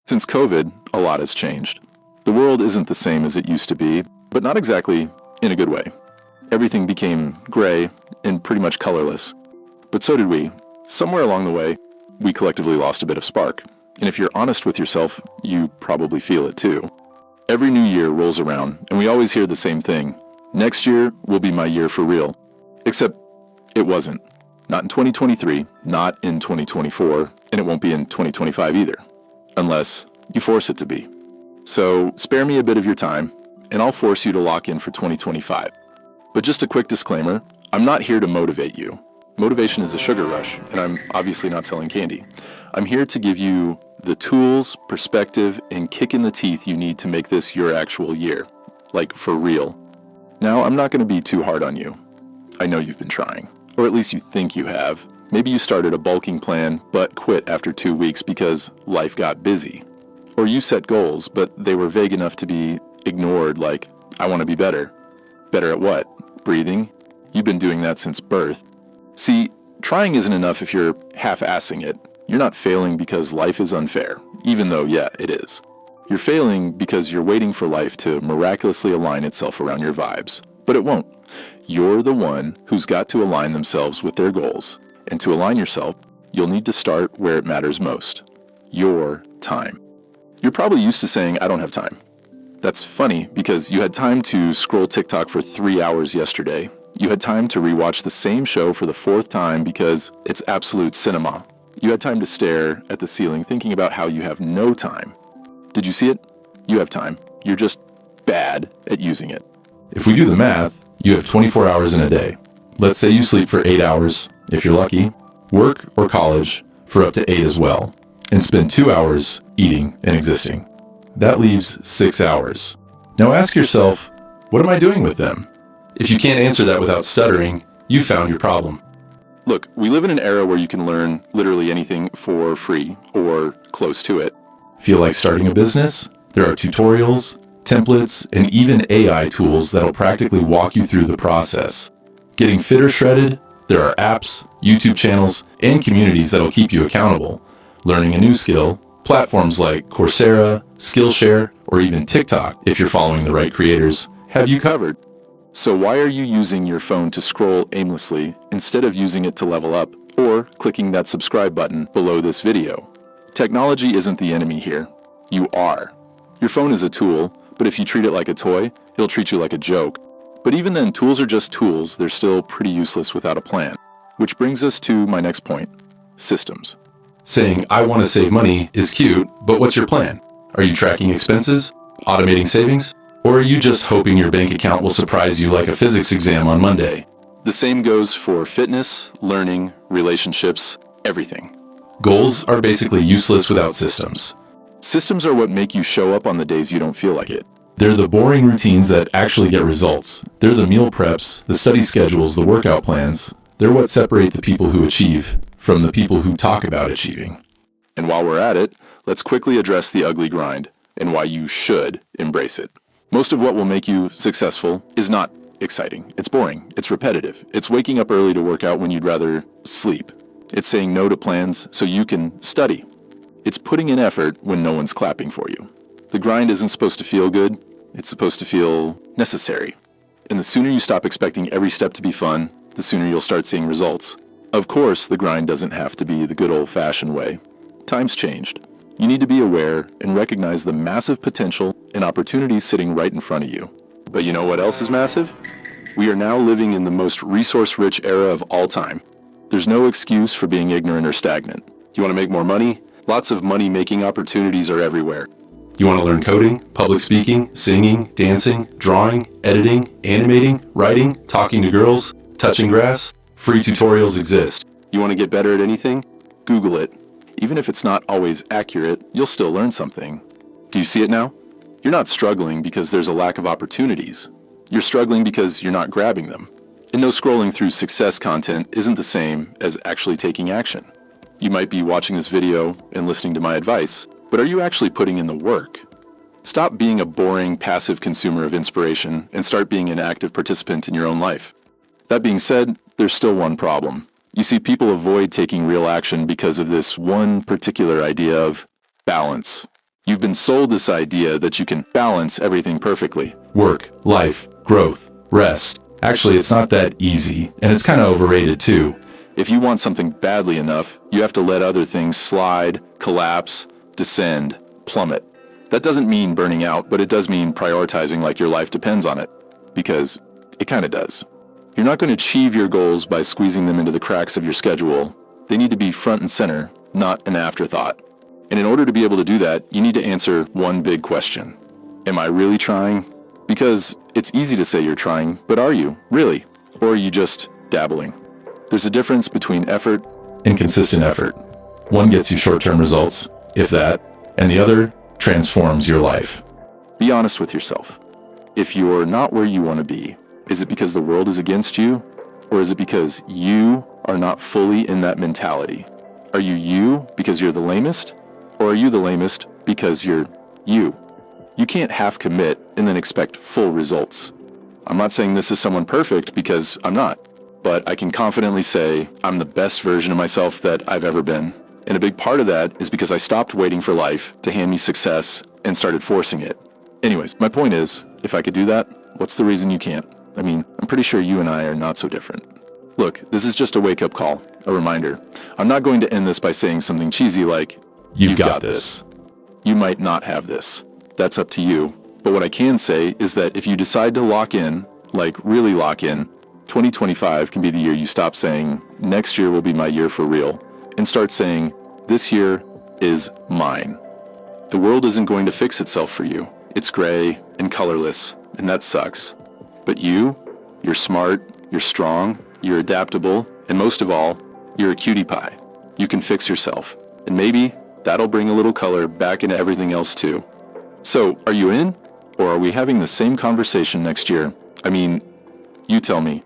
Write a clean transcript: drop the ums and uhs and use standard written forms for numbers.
Since COVID, a lot has changed. The world isn't the same as it used to be, but not exactly in a good way. Everything became gray and pretty much colorless. But so did we. Somewhere along the way, we collectively lost a bit of spark. And if you're honest with yourself, you probably feel it too. Every new year rolls around, and we always hear the same thing. Next year will be my year for real. Except it wasn't. Not in 2023, not in 2024, and it won't be in 2025 either. Unless you force it to be. So spare me a bit of your time, and I'll force you to lock in for 2025. But just a quick disclaimer, I'm not here to motivate you. Motivation is a sugar rush, and I'm obviously not selling candy. I'm here to give you the tools, perspective, and kick in the teeth you need to make this your actual year. Like, for real. Now, I'm not going to be too hard on you. I know you've been trying. Or at least you think you have. Maybe you started a bulking plan, but quit after 2 weeks because life got busy. Or you set goals, but they were vague enough to be ignored, like, I want to be better. Better at what? Breathing? You've been doing that since birth. See, trying isn't enough if you're half-assing it. You're not failing because life is unfair, even though, yeah, it is. You're failing because you're waiting for life to miraculously align itself around your vibes. But it won't. You're the one who's got to align themselves with their goals. And to align yourself, you'll need to start where it matters most. Your time. You're probably used to saying, I don't have time. That's funny because you had time to scroll TikTok for 3 hours yesterday. You had time to rewatch the same show for the 4th time because it's absolute cinema. You had time to stare at the ceiling thinking about how you have no time. Did you see it? You have time. You're just bad at using it. If we do the math, you have 24 hours in a day. Let's say you sleep for 8 hours, if you're lucky, work or college for up to 8 as well, and spend 2 hours eating and existing. That leaves 6 hours. Now ask yourself, what am I doing with them? If you can't answer that without stuttering, you found your problem. Look, we live in an era where you can learn literally anything for free, or close to it. Feel like starting a business? There are tutorials, templates, and even AI tools that'll practically walk you through the process. Getting fit or shredded? There are apps, YouTube channels, and communities that'll keep you accountable. Learning a new skill? Platforms like Coursera, Skillshare, or even TikTok, if you're following the right creators, have you covered. So why are you using your phone to scroll aimlessly instead of using it to level up or clicking that subscribe button below this video? Technology isn't the enemy here. You are. Your phone is a tool, but if you treat it like a toy, it'll treat you like a joke. But even then, tools are just tools. They're still pretty useless without a plan. Which brings us to my next point, systems. Saying, I want to save money is cute, but what's your plan? Are you tracking expenses? Automating savings? Or are you just hoping your bank account will surprise you like a physics exam on Monday? The same goes for fitness, learning, relationships, everything. Goals are basically useless without systems. Systems are what make you show up on the days you don't feel like it. They're the boring routines that actually get results. They're the meal preps, the study schedules, the workout plans. They're what separate the people who achieve from the people who talk about achieving. And while we're at it, let's quickly address the ugly grind and why you should embrace it. Most of what will make you successful is not exciting. It's boring. It's repetitive. It's waking up early to work out when you'd rather sleep. It's saying no to plans so you can study. It's putting in effort when no one's clapping for you. The grind isn't supposed to feel good. It's supposed to feel necessary. And the sooner you stop expecting every step to be fun, the sooner you'll start seeing results. Of course, the grind doesn't have to be the good old-fashioned way. Time's changed. You need to be aware and recognize the massive potential and opportunities sitting right in front of you. But you know what else is massive? We are now living in the most resource-rich era of all time. There's no excuse for being ignorant or stagnant. You want to make more money? Lots of money-making opportunities are everywhere. You want to learn coding, public speaking, singing, dancing, drawing, editing, animating, writing, talking to girls, touching grass? Free tutorials exist. You want to get better at anything? Google it. Even if it's not always accurate, you'll still learn something. Do you see it now? You're not struggling because there's a lack of opportunities. You're struggling because you're not grabbing them. And no scrolling through success content isn't the same as actually taking action. You might be watching this video and listening to my advice, but are you actually putting in the work? Stop being a boring, passive consumer of inspiration and start being an active participant in your own life. That being said, there's still one problem. You see, people avoid taking real action because of this one particular idea of balance. You've been sold this idea that you can balance everything perfectly. Work, life, growth, rest. Actually, it's not that easy, and it's kind of overrated too. If you want something badly enough, you have to let other things slide, collapse, descend, plummet. That doesn't mean burning out, but it does mean prioritizing like your life depends on it. Because it kind of does. You're not going to achieve your goals by squeezing them into the cracks of your schedule. They need to be front and center, not an afterthought. And in order to be able to do that, you need to answer one big question. Am I really trying? Because it's easy to say you're trying, but are you, really? Or are you just dabbling? There's a difference between effort and consistent effort. One gets you short-term results, if that, and the other transforms your life. Be honest with yourself. If you're not where you want to be, is it because the world is against you? Or is it because you are not fully in that mentality? Are you because you're the lamest? Or are you the lamest because you're you? You can't half commit and then expect full results. I'm not saying this is someone perfect because I'm not, but I can confidently say I'm the best version of myself that I've ever been. And a big part of that is because I stopped waiting for life to hand me success and started forcing it. Anyways, my point is, if I could do that, what's the reason you can't? I mean, I'm pretty sure you and I are not so different. Look, this is just a wake-up call, a reminder. I'm not going to end this by saying something cheesy like, you've got this. You might not have this. That's up to you. But what I can say is that if you decide to lock in, like really lock in, 2025 can be the year you stop saying, next year will be my year for real, and start saying, this year is mine. The world isn't going to fix itself for you. It's gray and colorless, and that sucks. But you're smart, you're strong, you're adaptable, and most of all, you're a cutie pie. You can fix yourself, and maybe that'll bring a little color back into everything else too. So, are you in? Or are we having the same conversation next year? I mean, you tell me.